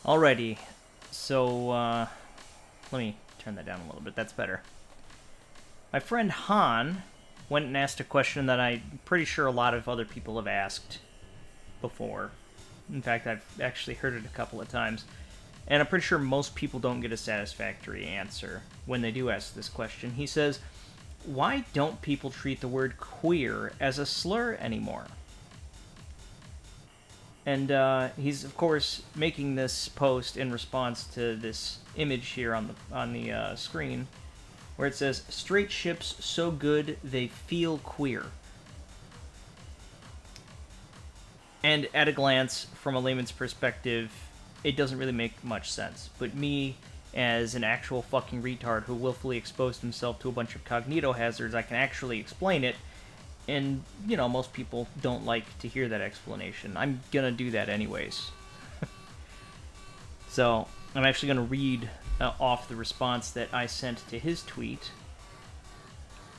Alrighty, so let me turn that down a little bit. That's better. My friend Han went and asked a question that I'm pretty sure a lot of other people have asked before. In fact, I've actually heard it a couple of times. And I'm pretty sure most people don't get a satisfactory answer when they do ask this question. He says, why don't people treat the word queer as a slur anymore? And he's, of course, making this post in response to this image here on the screen, where it says, "Straight ships so good they feel queer." And at a glance, from a layman's perspective, it doesn't really make much sense. But me, as an actual fucking retard who willfully exposed himself to a bunch of cognito hazards, I can actually explain it. And, you know, most people don't like to hear that explanation. I'm gonna do that anyways. So, I'm actually gonna read off the response that I sent to his tweet.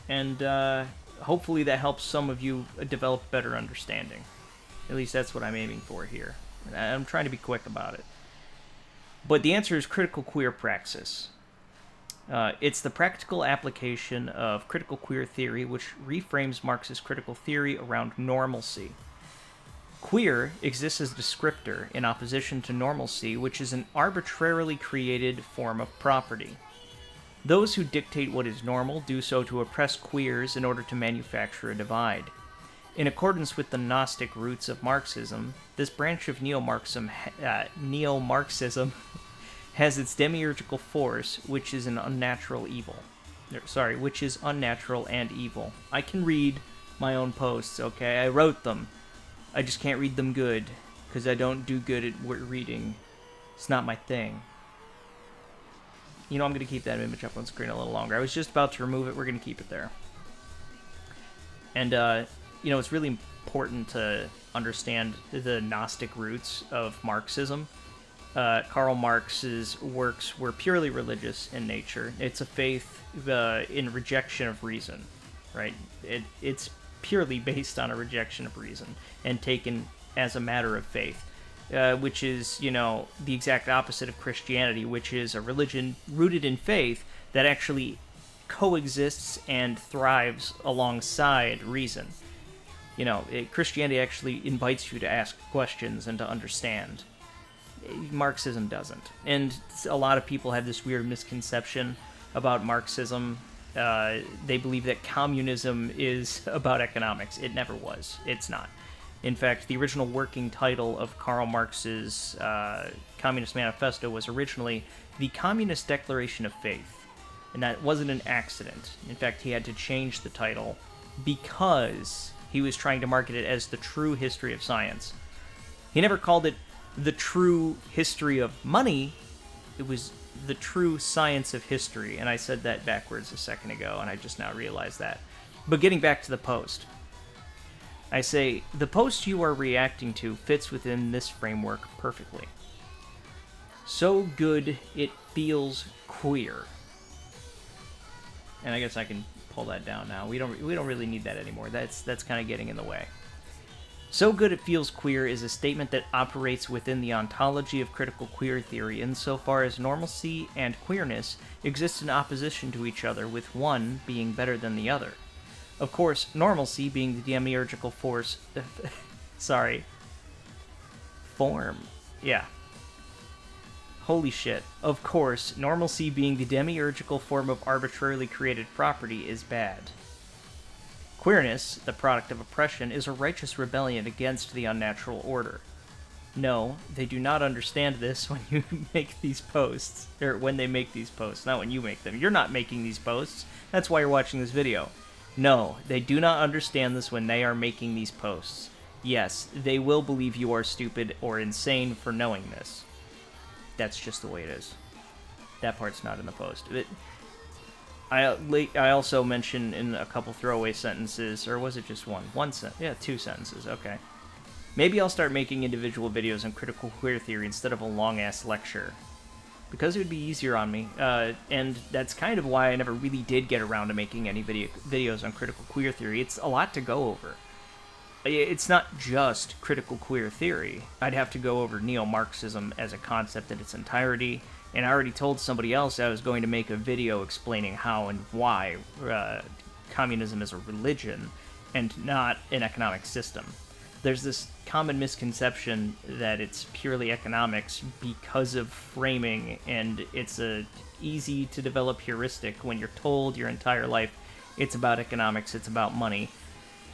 And hopefully that helps some of you develop better understanding. At least that's what I'm aiming for here. I'm trying to be quick about it. But the answer is critical queer praxis. It's the practical application of critical queer theory, which reframes Marxist critical theory around normalcy. Queer exists as a descriptor in opposition to normalcy, which is an arbitrarily created form of property. Those who dictate what is normal do so to oppress queers in order to manufacture a divide. In accordance with the Gnostic roots of Marxism, this branch of neo-Marxism has its demiurgical force, which is an unnatural evil. Which is unnatural and evil. I can read my own posts, okay? I wrote them. I just can't read them good, because I don't do good at reading. It's not my thing. You know, I'm going to keep that image up on screen a little longer. I was just about to remove it. We're going to keep it there. And, you know, it's really important to understand the Gnostic roots of Marxism. Karl Marx's works were purely religious in nature. It's a faith in rejection of reason, right? It's purely based on a rejection of reason and taken as a matter of faith, which is, you know, the exact opposite of Christianity, which is a religion rooted in faith that actually coexists and thrives alongside reason. You know, Christianity actually invites you to ask questions and to understand. Marxism doesn't. And a lot of people have this weird misconception about Marxism. They believe that communism is about economics. It never was. It's not. In fact, the original working title of Karl Marx's Communist Manifesto was originally the Communist Declaration of Faith. And that wasn't an accident. In fact, he had to change the title because he was trying to market it as the true history of science. He never called it the true history of money. It was the true science of history, and I said that backwards a second ago, and I just now realized that. But getting back to the post, I say, the post you are reacting to fits within this framework perfectly. So good it feels queer. And I guess I can pull that down now. We don't really need that anymore. That's kind of getting in the way. So good it feels queer is a statement that operates within the ontology of critical queer theory insofar as normalcy and queerness exist in opposition to each other, with one being better than the other. Of course, normalcy being the demiurgical force... form. Yeah. Holy shit. Of course, normalcy being the demiurgical form of arbitrarily created property is bad. Queerness, the product of oppression, is a righteous rebellion against the unnatural order. No, they do not understand this when you make these posts. Or when they make these posts, not when you make them. You're not making these posts. That's why you're watching this video. No, they do not understand this when they are making these posts. Yes, they will believe you are stupid or insane for knowing this. That's just the way it is. That part's not in the post. I also mentioned in a couple throwaway sentences, or was it just one? Yeah, 2 sentences, okay. Maybe I'll start making individual videos on critical queer theory instead of a long-ass lecture. Because it would be easier on me, and that's kind of why I never really did get around to making any videos on critical queer theory. It's a lot to go over. it's not just critical queer theory. I'd have to go over neo-Marxism as a concept in its entirety, and I already told somebody else I was going to make a video explaining how and why communism is a religion and not an economic system. There's this common misconception that it's purely economics because of framing, and it's a easy to develop heuristic when you're told your entire life it's about economics, it's about money.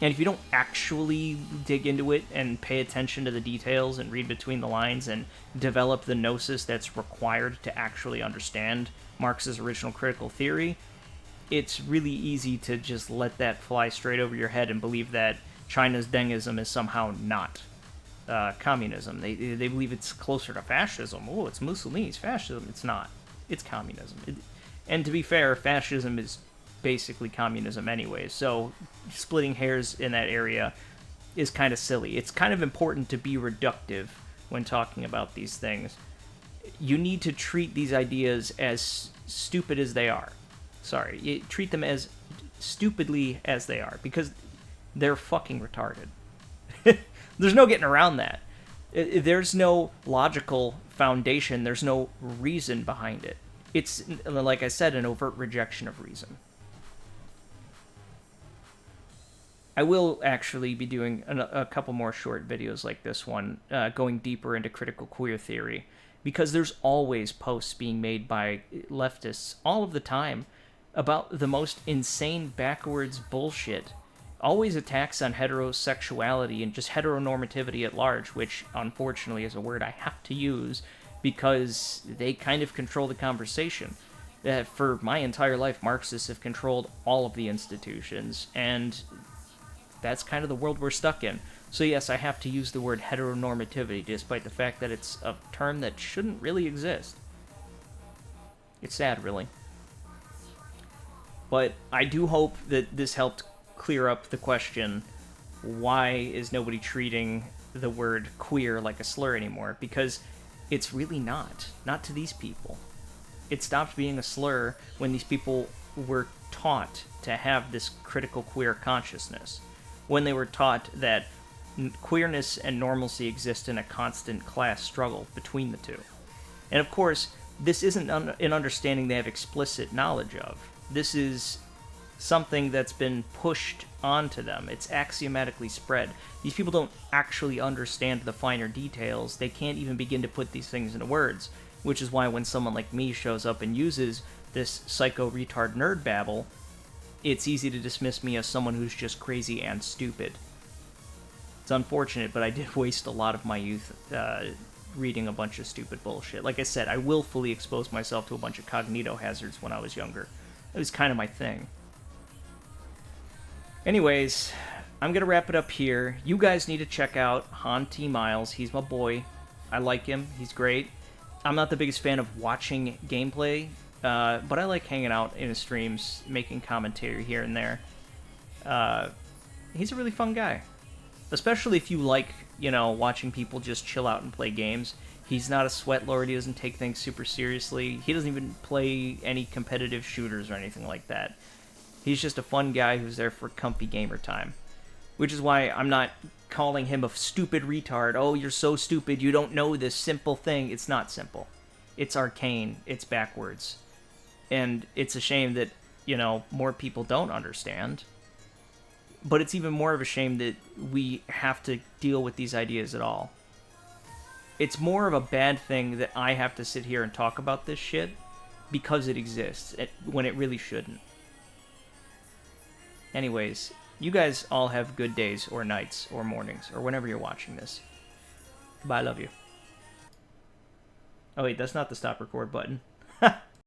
And if you don't actually dig into it and pay attention to the details and read between the lines and develop the gnosis that's required to actually understand Marx's original critical theory, it's really easy to just let that fly straight over your head and believe that China's Dengism is somehow not communism. They believe it's closer to fascism. Oh, it's Mussolini's fascism. It's not. It's communism. And to be fair, fascism is basically communism anyway, so splitting hairs in that area is kind of silly. It's kind of important to be reductive when talking about these things. You need to treat these ideas as stupid as they are. Treat them as stupidly as they are, because they're fucking retarded. There's no getting around that. There's no logical foundation. There's no reason behind it. It's, like I said, an overt rejection of reason. I will actually be doing a couple more short videos like this one, going deeper into critical queer theory, because there's always posts being made by leftists all of the time about the most insane backwards bullshit. Always attacks on heterosexuality and just heteronormativity at large, which unfortunately is a word I have to use because they kind of control the conversation. For my entire life, Marxists have controlled all of the institutions, and that's kind of the world we're stuck in. So yes, I have to use the word heteronormativity, despite the fact that it's a term that shouldn't really exist. It's sad, really. But I do hope that this helped clear up the question, why is nobody treating the word queer like a slur anymore? Because it's really not. Not to these people. It stopped being a slur when these people were taught to have this critical queer consciousness. When they were taught that queerness and normalcy exist in a constant class struggle between the two. And of course, this isn't an understanding they have explicit knowledge of. This is something that's been pushed onto them. It's axiomatically spread. These people don't actually understand the finer details. They can't even begin to put these things into words, which is why when someone like me shows up and uses this psycho-retard nerd babble, it's easy to dismiss me as someone who's just crazy and stupid. It's unfortunate, but I did waste a lot of my youth reading a bunch of stupid bullshit. Like I said, I willfully exposed myself to a bunch of cognito hazards when I was younger. It was kind of my thing. Anyways, I'm going to wrap it up here. You guys need to check out Han T. Miles. He's my boy. I like him. He's great. I'm not the biggest fan of watching gameplay, but I like hanging out in his streams, making commentary here and there. He's a really fun guy. Especially if you like, watching people just chill out and play games. He's not a sweatlord. He doesn't take things super seriously. He doesn't even play any competitive shooters or anything like that. He's just a fun guy who's there for comfy gamer time. Which is why I'm not calling him a stupid retard. Oh, you're so stupid, you don't know this simple thing. It's not simple. It's arcane. It's backwards. And it's a shame that, more people don't understand. But it's even more of a shame that we have to deal with these ideas at all. It's more of a bad thing that I have to sit here and talk about this shit because it exists, when it really shouldn't. Anyways, you guys all have good days or nights or mornings or whenever you're watching this. Bye, I love you. Oh wait, that's not the stop record button.